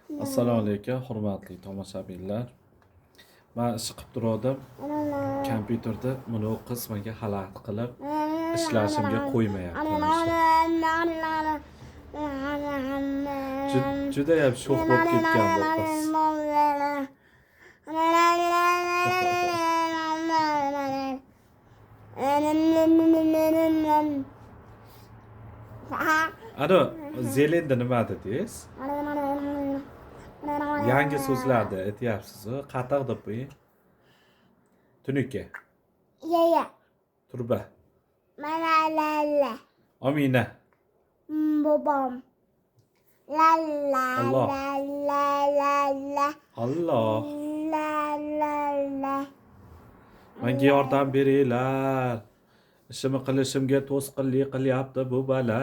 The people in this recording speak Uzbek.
Assalomu alaykum, hurmatli tomoshabinlar. Men ish qilib turdim. Kompyuterda buni qiz menga xalaqit qilib, ishlashimga qo'ymayapti. Juda ham sho'x bo'lib ketgan bu qiz. Ano, zelenda nima dedingiz? Yangi so'zlarni aytyapsiz-ku, qattiq deb qo'ying. Tunuka. Yaya. Turba. Malala. Amina. Bobom. La la Allah. la la la la. Allah. La la la. Menga yordam beringlar. Ishimni qilishimga to'sqinlik qilyapti bu bola.